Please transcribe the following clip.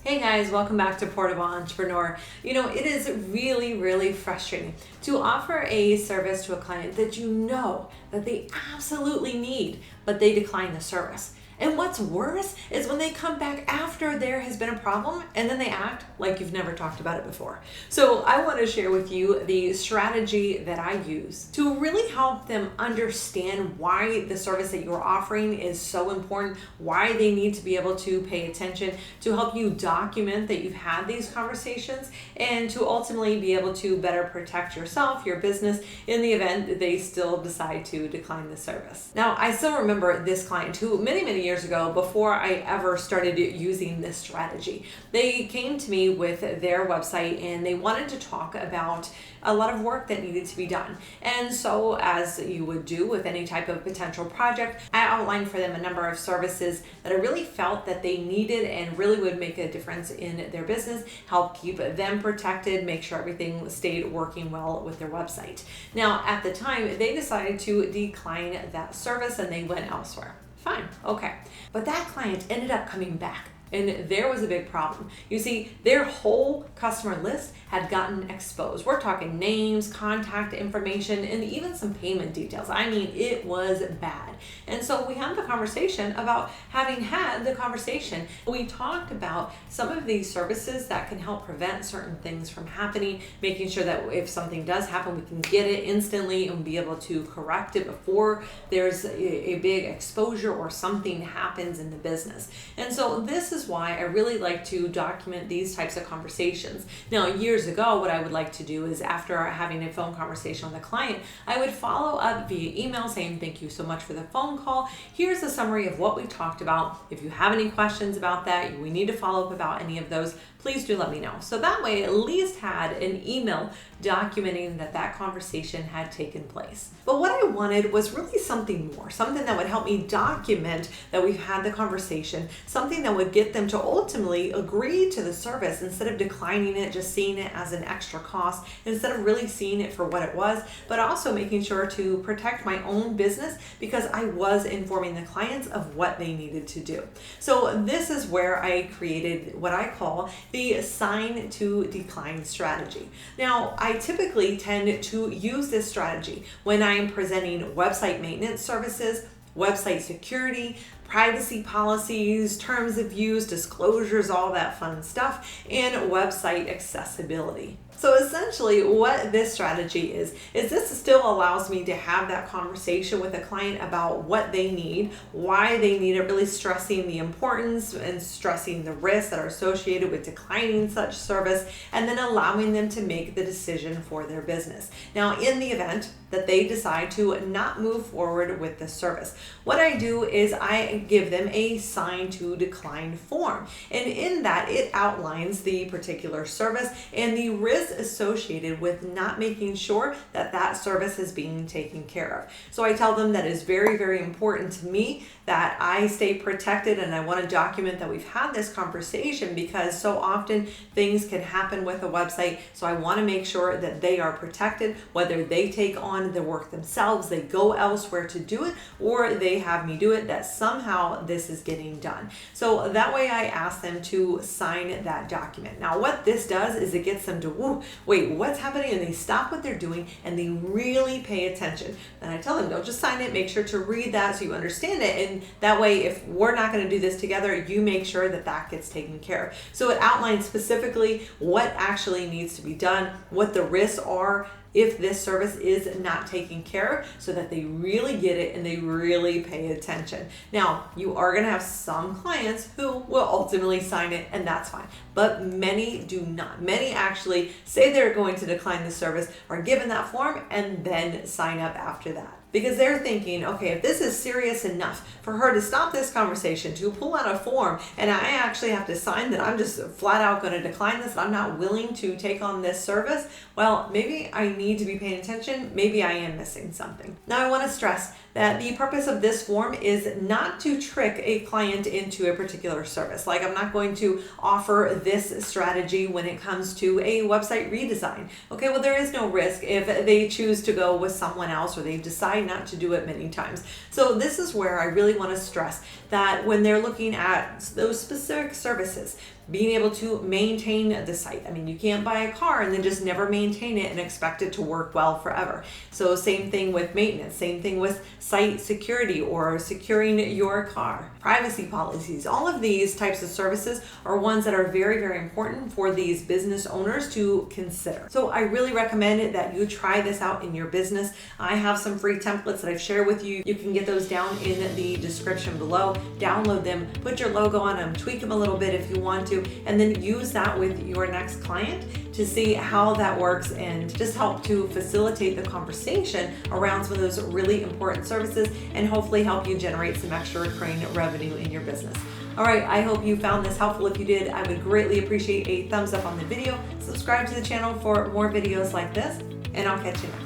Hey guys, welcome back to Portable Entrepreneur. It is really, really frustrating to offer a service to a client that you know that they absolutely need, but they decline the service. And what's worse is when they come back after there has been a problem and then they act like you've never talked about it before. So I want to share with you the strategy that I use to really help them understand why the service that you're offering is so important, why they need to be able to pay attention, to help you document that you've had these conversations, and to ultimately be able to better protect yourself, your business, in the event that they still decide to decline the service. Now, I still remember this client who many years ago, before I ever started using this strategy, they came to me with their website and they wanted to talk about a lot of work that needed to be done. And so, as you would do with any type of potential project, I outlined for them a number of services that I really felt that they needed and really would make a difference in their business, help keep them protected, make sure everything stayed working well with their website. Now, at the time, they decided to decline that service and they went elsewhere. Fine, okay. But that client ended up coming back. And there was a big problem. You see, their whole customer list had gotten exposed. We're talking names, contact information, and even some payment details. I mean, it was bad. And so we had the conversation about having had the conversation. We talked about some of these services that can help prevent certain things from happening, making sure that if something does happen, we can get it instantly and be able to correct it before there's a big exposure or something happens in the business. And so this is why I really like to document these types of conversations. Now, years ago, what I would like to do is after having a phone conversation with a client, I would follow up via email saying, thank you so much for the phone call. Here's a summary of what we talked about. If you have any questions about that, we need to follow up about any of those, please do let me know. So that way, at least had an email documenting that conversation had taken place. But what I wanted was really something more, something that would help me document that we've had the conversation, something that would get them to ultimately agree to the service instead of declining it, just seeing it as an extra cost, instead of really seeing it for what it was, but also making sure to protect my own business because I was informing the clients of what they needed to do. So this is where I created what I call the sign to decline strategy. Now, I typically tend to use this strategy when I am presenting website maintenance services, website security, privacy policies, terms of use, disclosures, all that fun stuff, and website accessibility. So essentially what this strategy is this still allows me to have that conversation with a client about what they need, why they need it, really stressing the importance and stressing the risks that are associated with declining such service, and then allowing them to make the decision for their business. Now, in the event that they decide to not move forward with the service, what I do is I give them a sign to decline form. And in that, it outlines the particular service and the risks associated with not making sure that service is being taken care of. So I tell them that it's very, very important to me that I stay protected, and I want to document that we've had this conversation because so often things can happen with a website. So I want to make sure that they are protected, whether they take on the work themselves, they go elsewhere to do it, or they have me do it, that somehow this is getting done. So that way I ask them to sign that document. Now, what this does is it gets them to, wait, what's happening? And they stop what they're doing and they really pay attention. And I tell them, don't just sign it, make sure to read that so you understand it. And that way, if we're not going to do this together, you make sure that gets taken care of. So it outlines specifically what actually needs to be done, what the risks are if this service is not taken care of, so that they really get it and they really pay attention. Now, you are going to have some clients who will ultimately sign it, and that's fine. But many do not. Many actually say they're going to decline the service, are given that form, and then sign up after that. Because they're thinking, okay, if this is serious enough for her to stop this conversation, to pull out a form, and I actually have to sign that I'm just flat out going to decline this, I'm not willing to take on this service, well, maybe I need to be paying attention. Maybe I am missing something. Now, I want to stress that the purpose of this form is not to trick a client into a particular service. Like, I'm not going to offer this strategy when it comes to a website redesign. Okay, well, there is no risk if they choose to go with someone else or they decide not to do it many times. So this is where I really want to stress that when they're looking at those specific services, being able to maintain the site. I mean, you can't buy a car and then just never maintain it and expect it to work well forever. So same thing with maintenance, same thing with site security or securing your car, privacy policies. All of these types of services are ones that are very, very important for these business owners to consider. So I really recommend that you try this out in your business. I have some free templates that I've shared with you. You can get those down in the description below. Download them, put your logo on them, tweak them a little bit if you want to, and then use that with your next client to see how that works and just help to facilitate the conversation around some of those really important services and hopefully help you generate some extra recurring revenue in your business. All right, I hope you found this helpful. If you did, I would greatly appreciate a thumbs up on the video. Subscribe to the channel for more videos like this, and I'll catch you next.